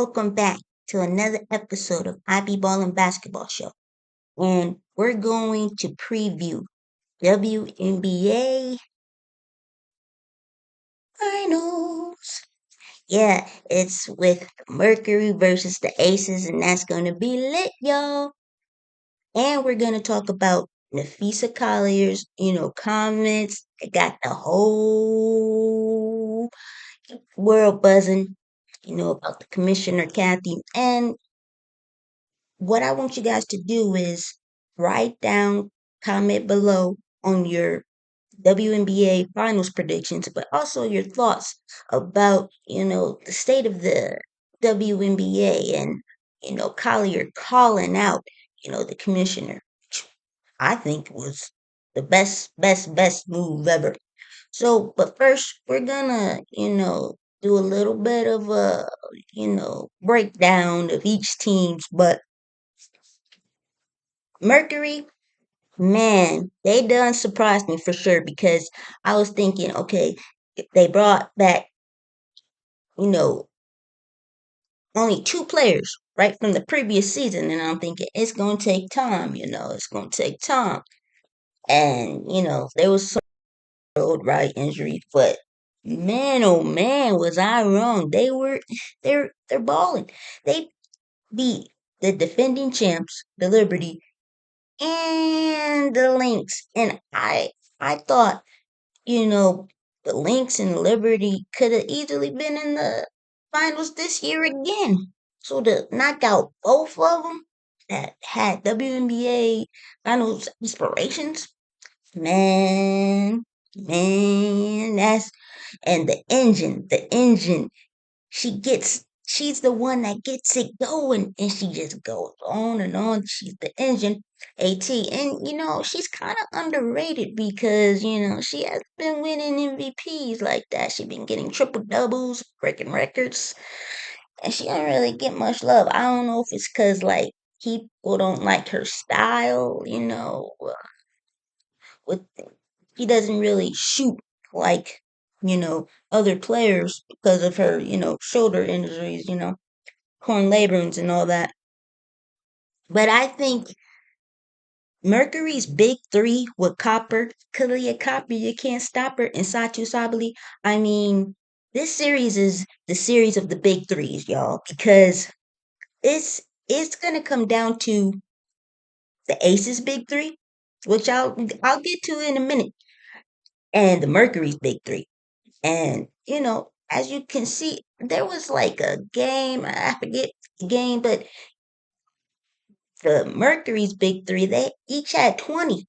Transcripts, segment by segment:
Welcome back to another episode of I Be Ballin Basketball Show. And we're going to preview WNBA finals. Yeah, it's with Mercury versus the Aces, and that's going to be lit, y'all. And we're going to talk about NAPHESSA Collier's, comments. It got the whole world buzzing, about the commissioner, Kathy. And what I want you guys to do is write down, comment below on your WNBA finals predictions, but also your thoughts about, the state of the WNBA and, Collier calling out, the commissioner. I think was the best move ever. So, but first, we're gonna, do a little bit of a, breakdown of each team's, but Mercury, man, they done surprised me for sure because I was thinking, okay, if they brought back, you know, only two players, right, from the previous season, and I'm thinking it's gonna take time, it's gonna take time. And, there was some road right injuries, but man, oh man, was I wrong. They're balling. They beat the defending champs, the Liberty, and the Lynx. And I thought, you know, the Lynx and Liberty could have easily been in the finals this year again. So to knock out both of them that had WNBA finals aspirations, man, man, that's and the engine she's the one that gets it going and she just goes on and on. She's the engine, AT. And she's kind of underrated because, she has been winning MVPs like that. She's been getting triple doubles, breaking records, and she don't really get much love. I don't know if it's because, like, people don't like her style, with she doesn't really shoot like, other players because of her, shoulder injuries, corn labrums and all that. But I think Mercury's big three with Copper, Kalia Copper, you can't stop her, and Satu Sabali. I mean, this series is the series of the big threes, y'all, because it's gonna come down to the Aces big three, which I'll get to in a minute, and the Mercury's big three. And as you can see, there was like a game, I forget the game, but the Mercury's big three, they each had 20.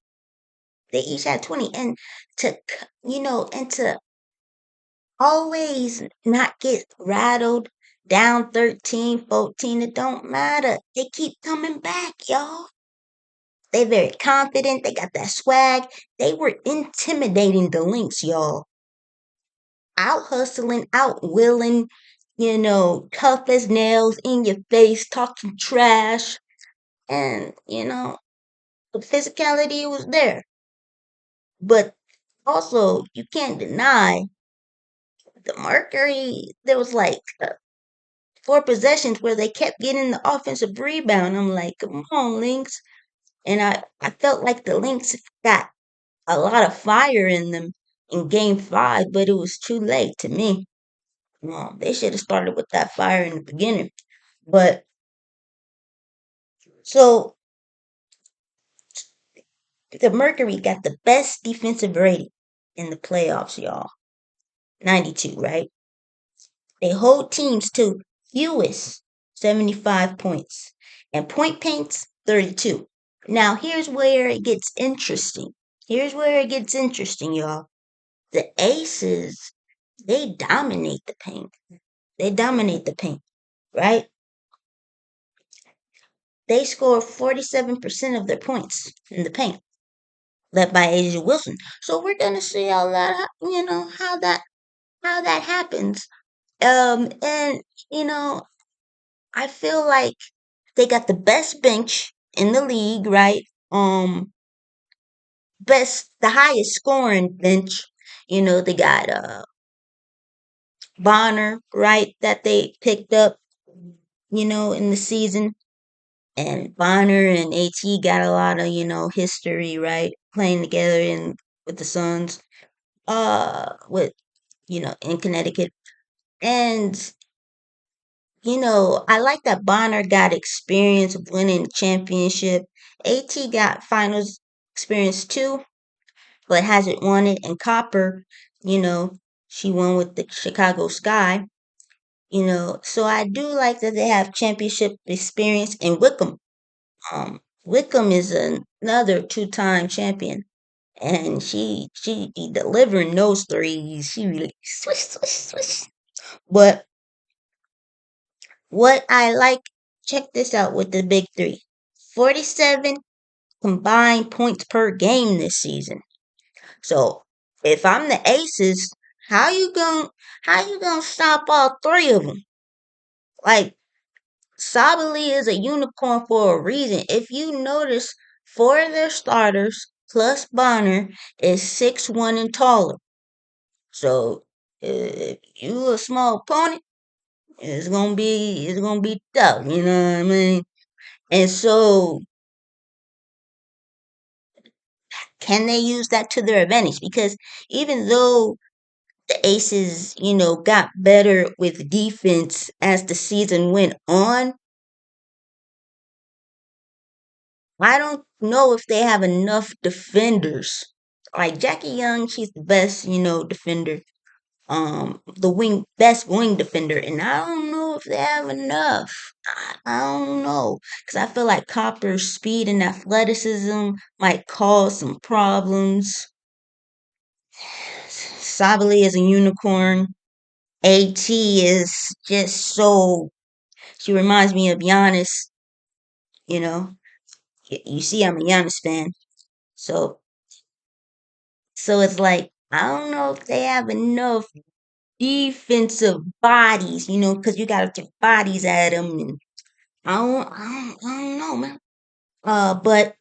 They each had 20. And to always not get rattled down 13, 14, it don't matter. They keep coming back, y'all. They very confident. They got that swag. They were intimidating the Lynx, y'all. Out hustling, out willing, tough as nails in your face, talking trash. And, the physicality was there. But also, you can't deny the Mercury, there was like four possessions where they kept getting the offensive rebound. I'm like, come on, Lynx. And I felt like the Lynx got a lot of fire in them in game five, but it was too late to me. Well, they should have started with that fire in the beginning. But so the Mercury got the best defensive rating in the playoffs, y'all. 92, right? They hold teams to fewest 75 points and point paints 32. Now, here's where it gets interesting. Here's where it gets interesting, y'all. The Aces, they dominate the paint. They dominate the paint, right? They score 47% of their points in the paint, led by Ajawilson. So we're gonna see how that, how that happens. And I feel like they got the best bench in the league, right? The highest scoring bench. They got Bonner, right, that they picked up. in the season. And Bonner and AT got a lot of, history, right? Playing together with the Suns, with, in Connecticut. And, I like that Bonner got experience of winning championship. AT got finals experience too, but hasn't won it. And Copper, you know, she won with the Chicago Sky, So I do like that they have championship experience. And Wickham is another two-time champion, and she be delivering those threes. She really swish swish swish. But what I like, check this out with the big three: 47 combined points per game this season. So if I'm the Aces, how you gonna how you gonna stop all three of them? Like Sabali is a unicorn for a reason. If you notice, four of their starters plus Bonner is 6'1" and taller. So if you a small opponent, it's gonna be tough. You know what I mean? And so, can they use that to their advantage? Because even though the Aces, got better with defense as the season went on, I don't know if they have enough defenders. Like Jackie Young, she's the best, defender. The best wing defender, and I don't know if they have enough. I don't know, because I feel like Copper's speed and athleticism might cause some problems. Sabali is a unicorn. AT is just so. She reminds me of Giannis. You know, you see, I'm a Giannis fan, so it's like I don't know if they have enough defensive bodies. Because you got to throw bodies at them, and I don't know, man. But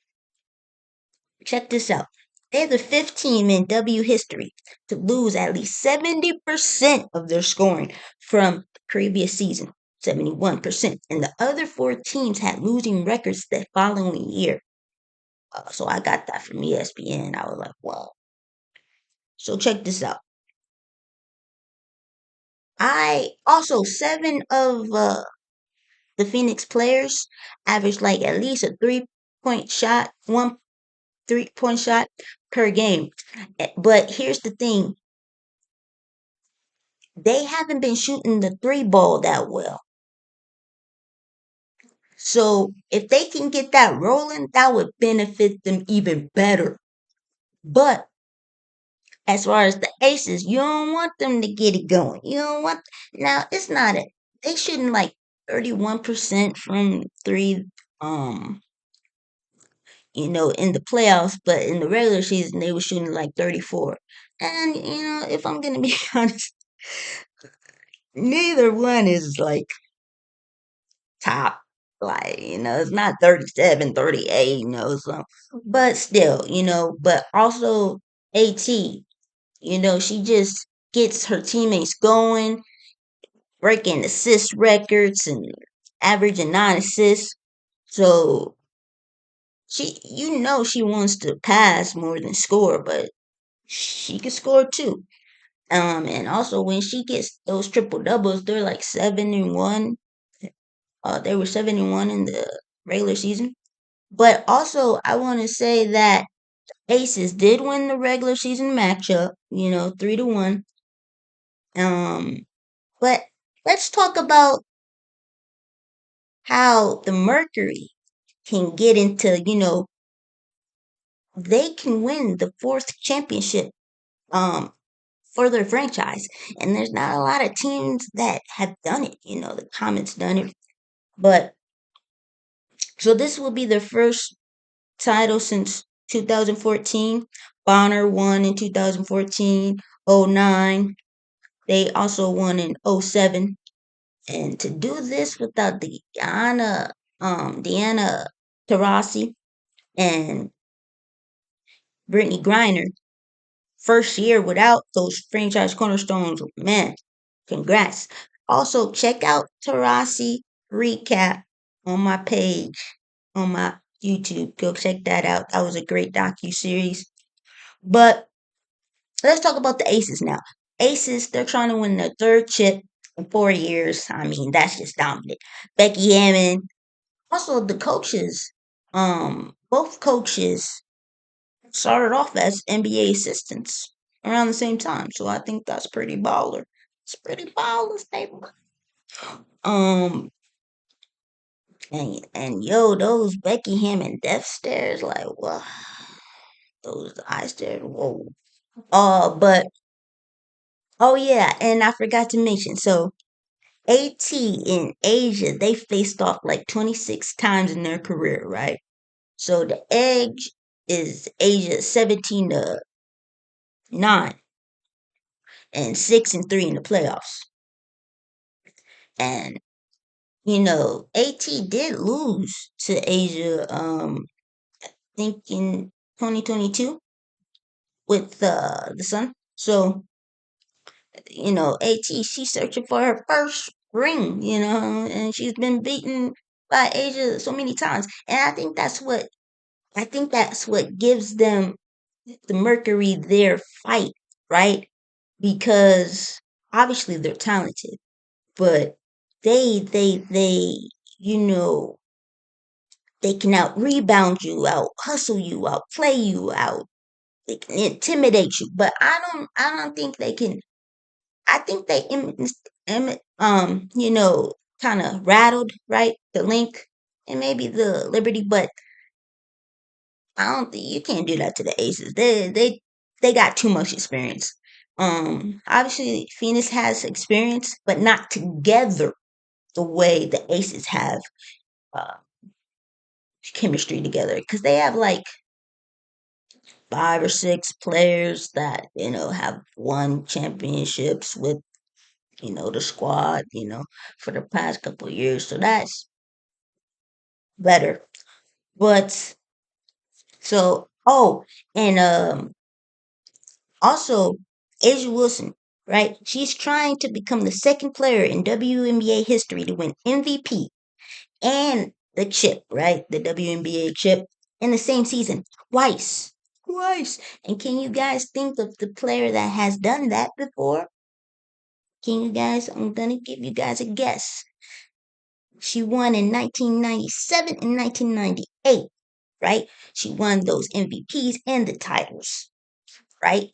check this out. They're the 15 team in W history to lose at least 70% of their scoring from the previous season. 71%. And the other four teams had losing records the following year. So I got that from ESPN. I was like, wow. So check this out. I also, seven of the Phoenix players averaged like at least a 3-point shot, 1 3-point shot per game. But here's the thing, they haven't been shooting the three ball that well. So if they can get that rolling, that would benefit them even better. But as far as the aces, you don't want them to get it going. You don't want now. It's not it. They shouldn't like 31% from three. In the playoffs, but in the regular season they were shooting like 34. And if I'm gonna be honest, neither one is like top. Like, it's not 37, 38, so but still, but also AT, she just gets her teammates going, breaking assist records and averaging 9 assists. So she wants to pass more than score, but she can score too. And also when she gets those triple doubles, they're like 7-1. They were 7-1 in the regular season. But also, I want to say that Aces did win the regular season matchup, 3-1. Um, but let's talk about how the Mercury can get into, they can win the fourth championship for their franchise. And there's not a lot of teams that have done it. The Comets done it. But so this will be their first title since 2014. Bonner won in 2014, '09. They also won in '07. And to do this without Deanna Taurasi and Brittany Griner, first year without those franchise cornerstones, man, congrats. Also, check out Taurasi. recap on my page on my YouTube. Go check that out. That was a great docu series. But let's talk about the Aces now. Aces, they're trying to win their third chip in 4 years. I mean, that's just dominant. Becky Hammond, also the coaches, both coaches started off as NBA assistants around the same time. So I think that's pretty baller. It's pretty baller, stable. Um, and yo, those Becky Hammond death stares, like what? Those eye stares, whoa. But oh yeah, and I forgot to mention. So AT in Asia, they faced off like 26 times in their career, right? So the edge is Asia 17-9 and 6-3 in the playoffs. And AT did lose to Asia, I think in 2022 with the Sun. So, AT, she's searching for her first ring, and she's been beaten by Asia so many times. And I think that's what gives them the Mercury their fight, right? Because obviously they're talented, but they you know they can out rebound you, out hustle you, out play you, out they can intimidate you. But I don't think they can. I think they kind of rattled, right, the Link and maybe the Liberty, but I don't think you can't do that to the Aces. They got too much experience. Obviously Phoenix has experience, but not together the way the Aces have uh, chemistry together. Because they have like 5 or 6 players that have won championships with the squad for the past couple of years. So that's better. But so and also, Asia Wilson, right? She's trying to become the second player in WNBA history to win MVP and the chip, right? The WNBA chip in the same season twice. Twice. And can you guys think of the player that has done that before? Can you guys? I'm gonna give you guys a guess. She won in 1997 and 1998, right? She won those MVPs and the titles, right?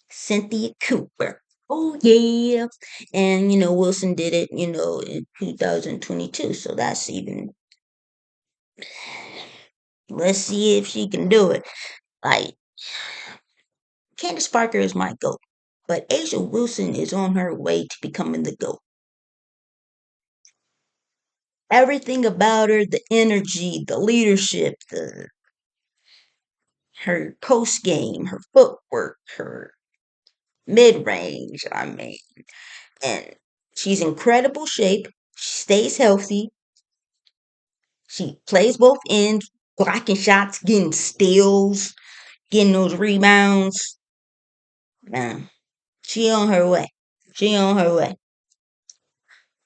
Cynthia Cooper. Oh yeah. And Wilson did it, in 2022. So that's even let's see if she can do it. Like Candace Parker is my GOAT. But Asia Wilson is on her way to becoming the GOAT. Everything about her, the energy, the leadership, the her post game, her footwork, her mid range, I mean, and she's incredible shape. She stays healthy. She plays both ends, blocking shots, getting steals, getting those rebounds. Man, she on her way. She on her way.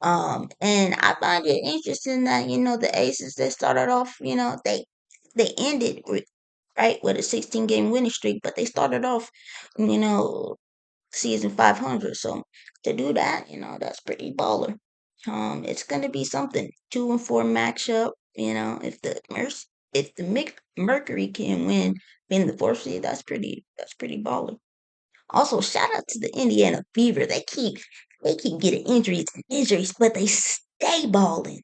And I find it interesting that the Aces they started off, they ended with right with a 16 game winning streak, but they started off, you know, season 500. So to do that, that's pretty baller. It's gonna be something 2-4 matchup. If the Mercury can win, being the fourth seed, that's pretty baller. Also, shout out to the Indiana Fever. They keep getting injuries and injuries, but they stay balling,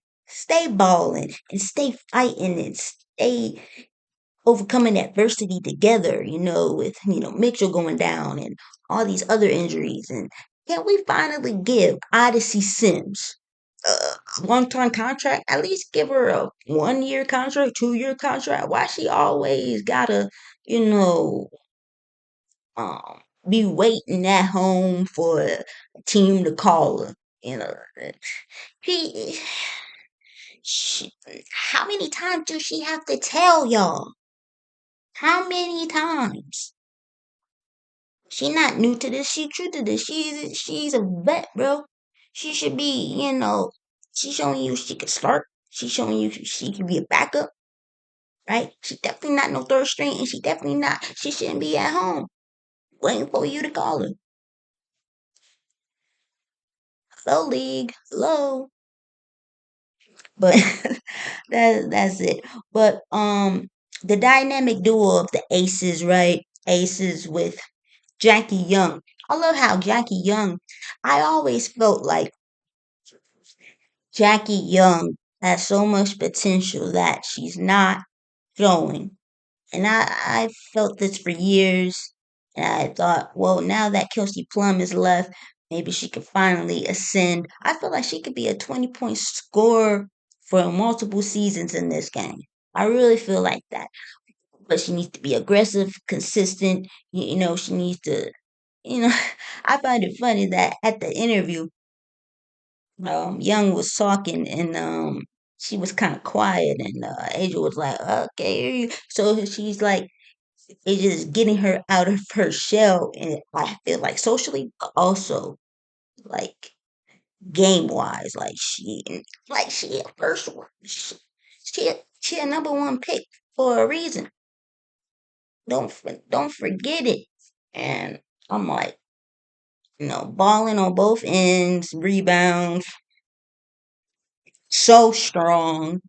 and stay fighting, and stay overcoming adversity together, with, Mitchell going down and all these other injuries. And can we finally give Odyssey Sims a long-term contract? At least give her a 1 year contract, 2 year contract. Why she always gotta, you know, um, be waiting at home for a team to call her? You know, she, she, how many times do she have to tell y'all? How many times? She not new to this. She true to this. She's a vet, bro. She should be, She's showing you she could start. She's showing you she can be a backup, right? She's definitely not no third string, and she definitely not. She shouldn't be at home waiting for you to call her. Hello, league. Hello. But that's it. But the dynamic duo of the Aces, right? Aces with Jackie Young. I love how Jackie Young. I always felt like Jackie Young has so much potential that she's not showing. And I felt this for years. And I thought, well, now that Kelsey Plum is left, maybe she could finally ascend. I feel like she could be a 20-point scorer for multiple seasons in this game. I really feel like that. But she needs to be aggressive, consistent. She needs to, you know, I find it funny that at the interview, Young was talking and she was kind of quiet and Asia was like, okay. So she's like, it's just getting her out of her shell. And I feel like socially, but also like game wise, like she a first one. She a number one pick for a reason. Don't forget it. And I'm like, balling on both ends, rebounds, so strong.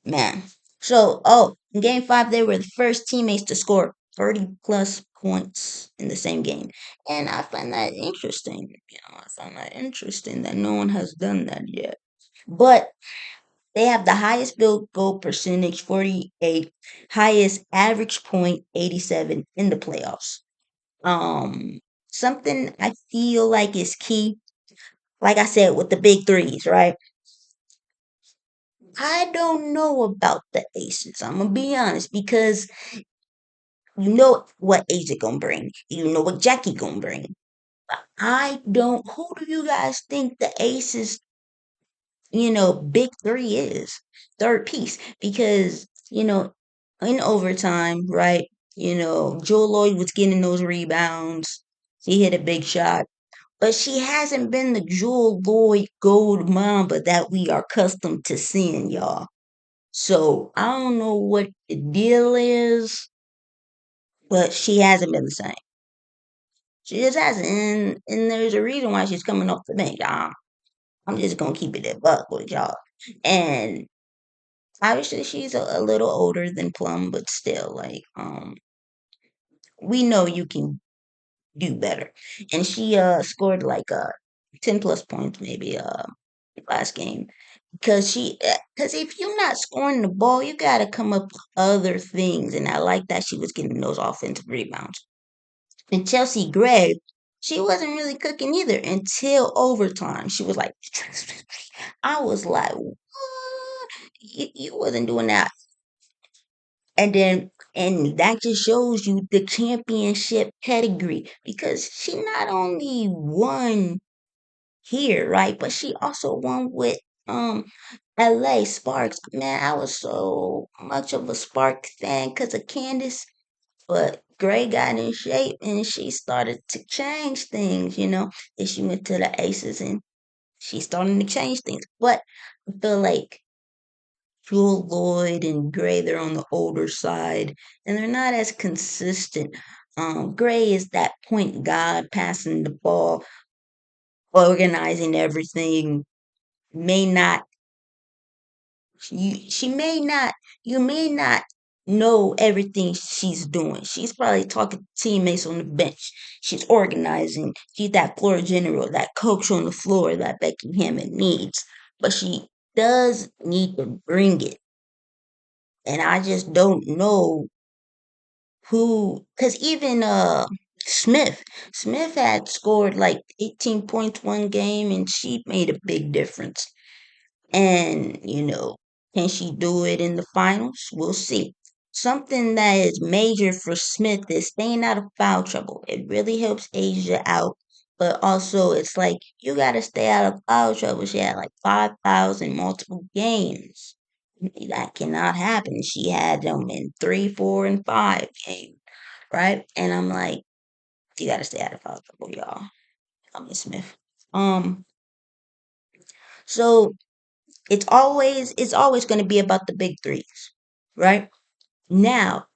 Man. So, in game five, they were the first teammates to score 30 plus points in the same game. And I find that interesting. I find that interesting that no one has done that yet. But they have the highest field goal percentage, 48, highest average point, 87 in the playoffs. Um, Something I feel like is key, like I said, with the big threes, right? I don't know about the aces. I'm gonna be honest because you know what Asia gonna bring. You know what Jackie gonna bring. I don't. Who do you guys think the aces? Big three is third piece because in overtime, right? Joel Lloyd was getting those rebounds. He hit a big shot, but she hasn't been the Joel Lloyd gold mamba that we are accustomed to seeing, y'all. So I don't know what the deal is, but she hasn't been the same. She just hasn't, and there's a reason why she's coming off the bench. I'm just gonna keep it a buck with y'all. And obviously, she's a little older than Plum, but still, like, we know you can do better. And she scored like 10 plus points maybe last game because if you're not scoring the ball, you got to come up with other things. And I like that she was getting those offensive rebounds. And Chelsea Gray, she wasn't really cooking either until overtime. She was like, I was like, what? You wasn't doing that. And that just shows you the championship pedigree because she not only won here, right? But she also won with LA Sparks. Man, I was so much of a Spark fan because of Candace. But Gray got in shape and she started to change things. And she went to the Aces and she's starting to change things. But I feel like Jewel Lloyd and Gray, they're on the older side and they're not as consistent. Gray is that point guard passing the ball, organizing everything, may not she may not you may not know everything she's doing. She's probably talking to teammates on the bench. She's organizing. She's that floor general, that coach on the floor that Becky Hammond needs. But she does need to bring it. And I just don't know who because even Smith had scored like 18 points one game and she made a big difference. And, can she do it in the finals? We'll see. Something that is major for Smith is staying out of foul trouble. It really helps Asia out. But also, it's like you got to stay out of foul trouble. She had like 5 fouls in multiple games. That cannot happen. She had them in 3, 4, and 5 games, right? And I'm like, you got to stay out of foul trouble, y'all. I mean, Smith. Um, So it's always going to be about the big threes, right? Now,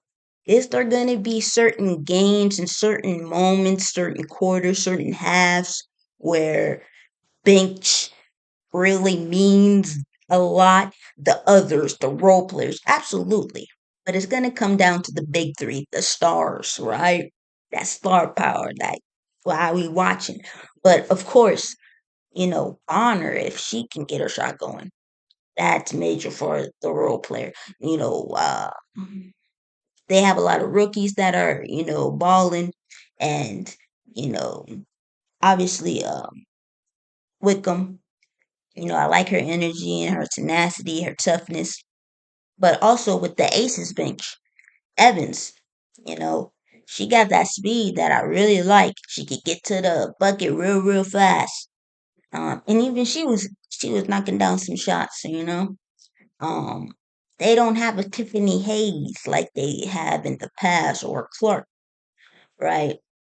is there going to be certain games and certain moments, certain quarters, certain halves where bench really means a lot? The others, the role players, absolutely. But it's going to come down to the big three, the stars, right? That star power, that why we watching. But of course, Honor, if she can get her shot going, that's major for the role player. You know, uh, they have a lot of rookies that are, balling, and you know, obviously, Wickham. I like her energy and her tenacity, her toughness, but also with the Aces bench, Evans. You know, she got that speed that I really like. She could get to the bucket real, real fast. And even she was knocking down some shots. Um, they don't have a Tiffany Hayes like they have in the past, or Clark, right?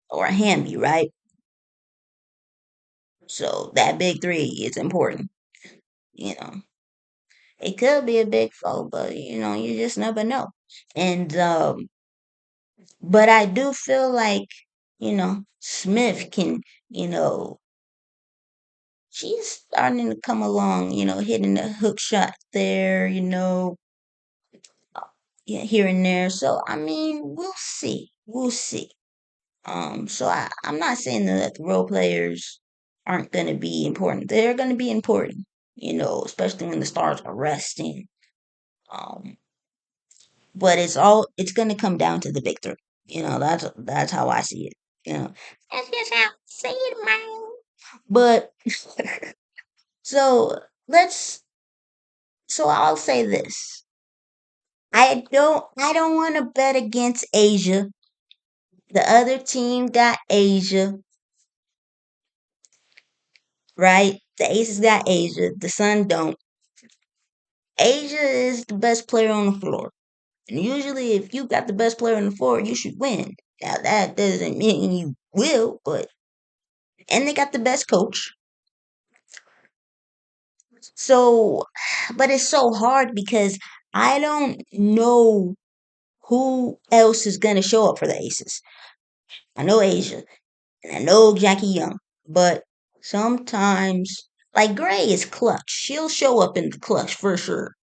Or a Hamby, right? So that big three is important. You know, it could be a big four, but you just never know. And but I do feel like Smith can, you know, she's starting to come along. Hitting the hook shot there. Yeah, here and there. So I mean, we'll see. We'll see. So I'm not saying that the role players aren't going to be important. They're going to be important, especially when the stars are resting. Um, but it's going to come down to the big three. That's how I see it. That's just how I see it, man. But so let's. So I'll say this. I don't want to bet against Asia. The other team got Asia, right? The Aces got Asia. The Sun don't. Asia is the best player on the floor. And usually, if you got the best player on the floor, you should win. Now, that doesn't mean you will, but. And they got the best coach. So, but it's so hard because I don't know who else is going to show up for the Aces. I know Asia, and I know Jackie Young, but sometimes, like Gray is clutch. She'll show up in the clutch for sure.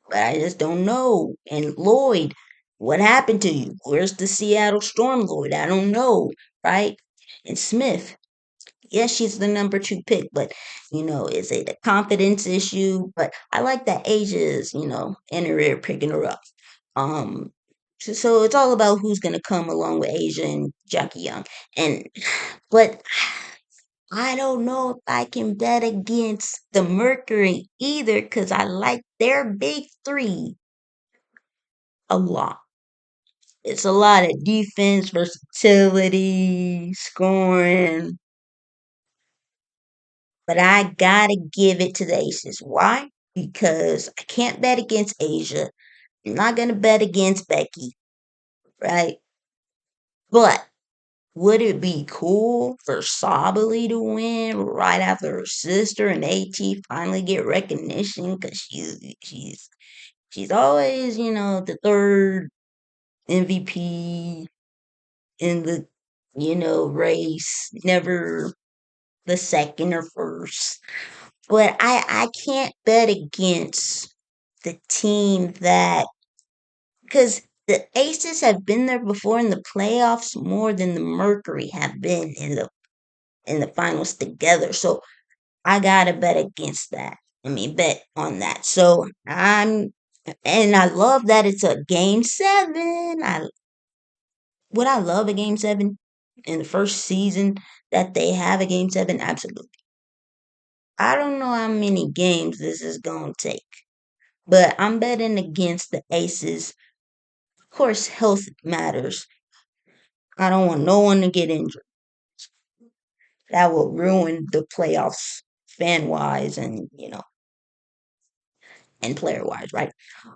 But I just don't know. And Lloyd, what happened to you? Where's the Seattle Storm Lloyd? I don't know, right? And Smith, yes, she's the number two pick, but is it a confidence issue? But I like that Asia is, in her ear picking her up. Um, so it's all about who's gonna come along with Asia and Jackie Young. And but I don't know if I can bet against the Mercury either because I like their big three a lot. It's a lot of defense, versatility, scoring, but I gotta give it to the Aces. Why? Because I can't bet against Asia. I'm not gonna bet against Becky, right? But would it be cool for Sabali to win right after her sister and AT finally get recognition? Because she's always, the third MVP in the, race, never the second or first. But I can't bet against the team that, because the Aces have been there before in the playoffs more than the Mercury have been in the finals together. So I gotta bet against that. I mean, bet on that. And I love that it's a game seven. Would I love a game seven in the first season that they have a game seven? Absolutely. I don't know how many games this is gonna take, but I'm betting against the Aces. Of course, health matters. I don't want no one to get injured. That will ruin the playoffs fan wise and and player wise, right?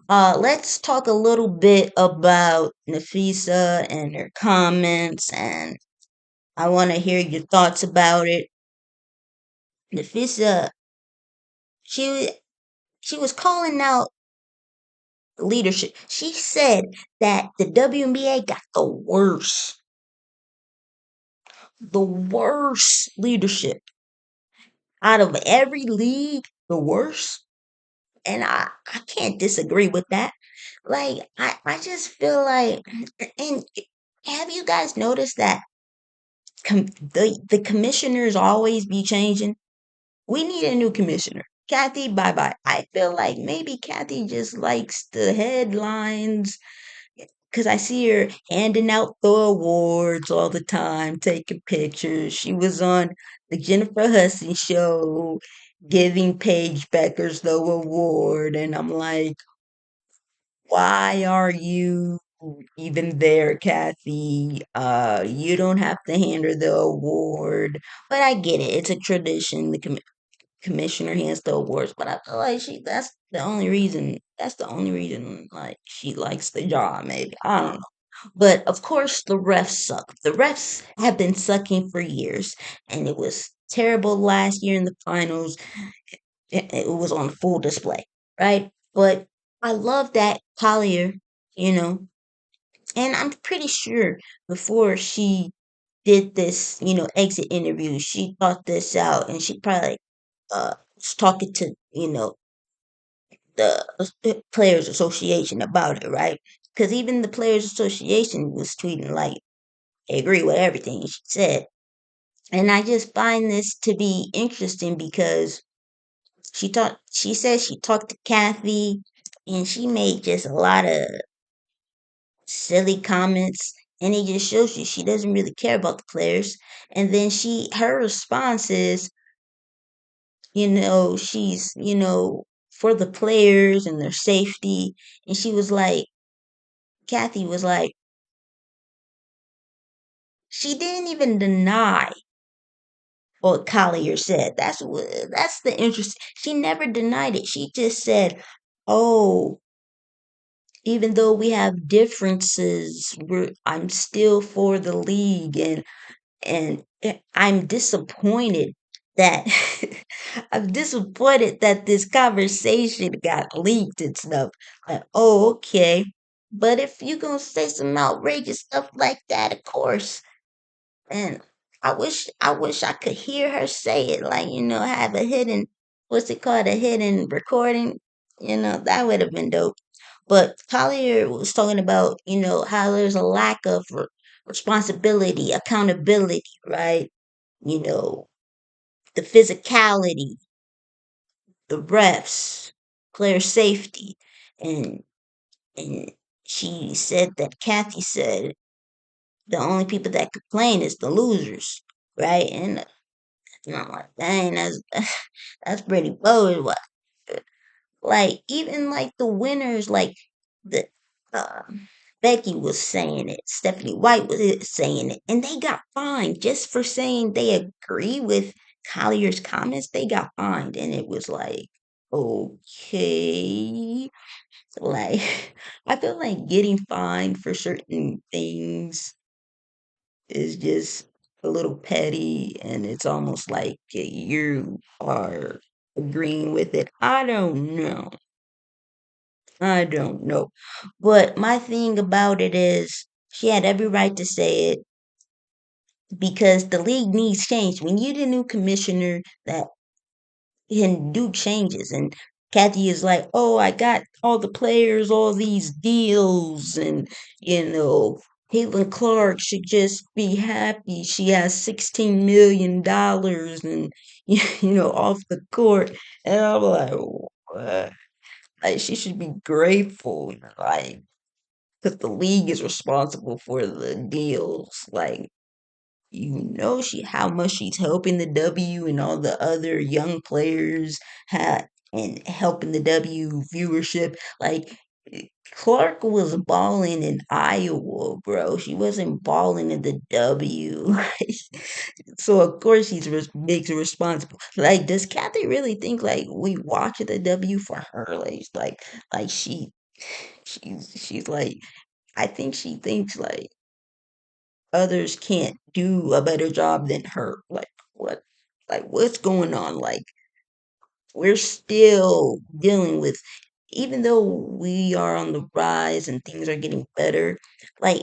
Let's talk a little bit about Nafisa and her comments, and I want to hear your thoughts about it. Nafisa, She she was calling out leadership. She said that the WNBA got the worst leadership out of every league, the worst. And I can't disagree with that. Like I just feel like, and have you guys noticed that the commissioners always be changing? We need a new commissioner. Kathy, bye bye. I feel like maybe Kathy just likes the headlines because I see her handing out the awards all the time, taking pictures. She was on the Jennifer Hudson show giving Paige Beckers the award, and I'm like, why are you even there, Kathy? You don't have to hand her the award, but I get it. It's a tradition. The commissioner hands the awards, but I feel like that's the only reason. That's the only reason, like, she likes the job. Maybe I don't know. But of course, the refs suck. The refs have been sucking for years, and it was terrible last year in the finals. It was on full display, right? But I love that Collier, you know, and I'm pretty sure before she did this, exit interview, she thought this out, and she probably was talking to, the Players Association about it, right? Because even the Players Association was tweeting like they agree with everything she said. And I just find this to be interesting because she says she talked to Kathy and she made just a lot of silly comments, and it just shows you she doesn't really care about the players. And then her response is, she's, for the players and their safety. And Kathy was like, she didn't even deny what Collier said. That's the interest. She never denied it. She just said, "Oh, even though we have differences, I'm still for the league, and I'm disappointed that I'm disappointed that this conversation got leaked and stuff." Like, oh, okay. But if you're gonna say some outrageous stuff like that, of course, and I wish I could hear her say it, like, have a hidden, what's it called, a hidden recording. That would have been dope. But Collier was talking about, how there's a lack of responsibility, accountability, right? You know, the physicality, the refs, player safety, and and she said that Kathy said the only people that complain is the losers, right? And I'm like, dang, that's pretty bold. Like, even like the winners, like the uh, Becky was saying it, Stephanie White was saying it, and they got fined just for saying they agree with Collier's comments. They got fined, and it was like, okay, like I feel like getting fined for certain things is just a little petty, and it's almost like you are agreeing with it. I don't know. I don't know. But my thing about it is she had every right to say it because the league needs change. When you're the new commissioner that can do changes, and Kathy is like, oh, I got all the players, all these deals, and Caitlin Clark should just be happy. She has $16 million and off the court. And I'm like, what? Like, she should be grateful. Like, because the league is responsible for the deals. Like, how much she's helping the W and all the other young players and helping the W viewership. Like, Clark was balling in Iowa, bro. She wasn't balling in the W. So of course makes her responsible. Like, does Kathy really think like we watch the W for her? Like she's like, I think she thinks like others can't do a better job than her. Like, what? Like, what's going on? Like, we're still dealing with, even though we are on the rise and things are getting better, like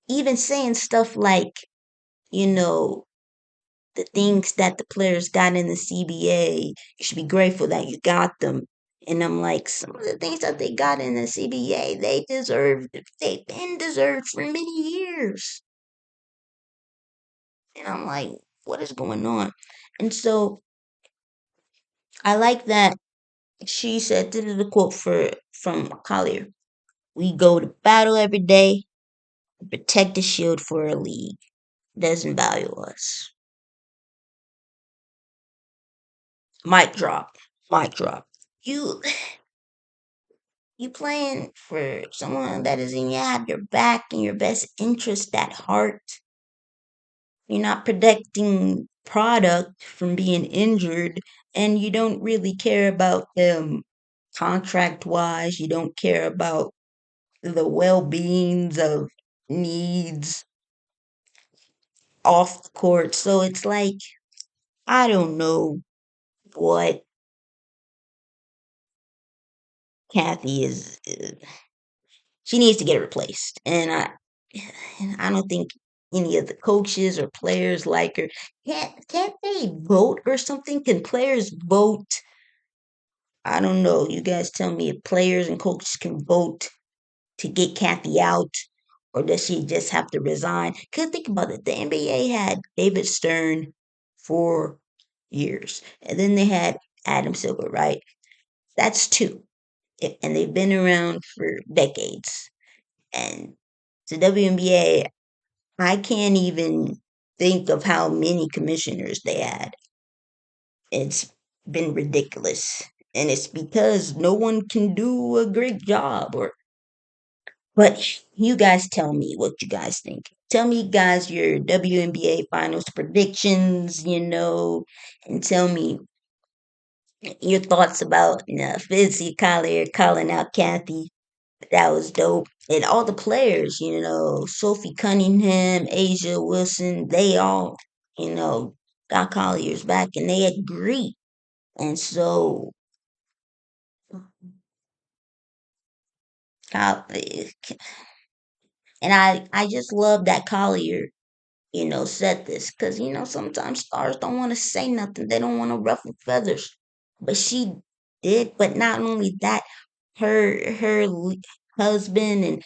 even saying stuff like, you know, the things that the players got in the CBA, you should be grateful that you got them. And I'm like, some of the things that they got in the CBA, they've been deserved for many years. And I'm like, what is going on? And so I like that she said, this is a quote from Collier. We go to battle every day, protect the shield for a league. Doesn't value us. Mic drop. Mic drop. You you playing for someone that is in your back and your best interest at heart. You're not protecting product from being injured, and you don't really care about them contract wise. You don't care about the well beings of needs off the court. So it's like, I don't know what Kathy is. She needs to get replaced, and I don't think any of the coaches or players like her. Can't they vote or something? Can players vote? I don't know. You guys tell me if players and coaches can vote to get Kathy out, or does she just have to resign? Because think about it. The NBA had David Stern for years, and then they had Adam Silver, right? That's two. And they've been around for decades. And the WNBA, I can't even think of how many commissioners they had. It's been ridiculous. And it's because no one can do a great job, or but you guys tell me what you guys think. Tell me guys your WNBA finals predictions, and tell me your thoughts about Fizzy Collier calling out Kathy. That was dope. And all the players, Sophie Cunningham, Asia Wilson, they all, got Collier's back and they agree. And so, and I just love that Collier, said this because, sometimes stars don't want to say nothing. They don't want to ruffle feathers. But she did. But not only that, her husband and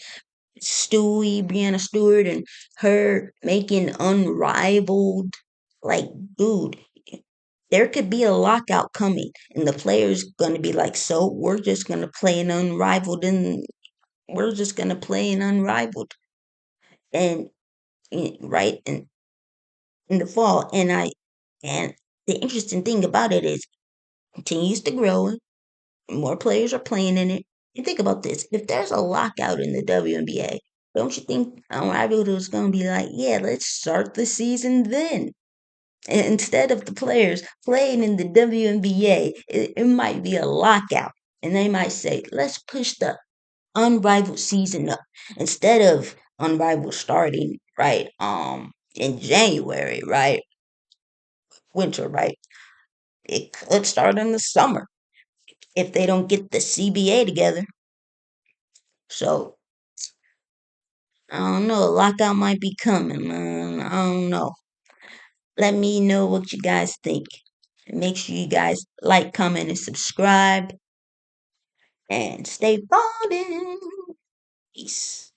Stewie, Brianna Stewart, and her making unrivaled. Like, dude, there could be a lockout coming, and the players gonna be like, so we're just gonna play an unrivaled, and we're just gonna play an unrivaled, and right in the fall. And the interesting thing about it is, it continues to grow. More players are playing in it. And think about this: if there's a lockout in the WNBA, don't you think Rivalry is going to be like, yeah, let's start the season then? And instead of the players playing in the WNBA, it might be a lockout. And they might say, let's push the unrivaled season up. Instead of unrivaled starting, right, in January, right? Winter, right? It could start in the summer if they don't get the CBA together. So I don't know. A lockout might be coming, man. I don't know. Let me know what you guys think. Make sure you guys like, comment, and subscribe. And stay ballin'. Peace.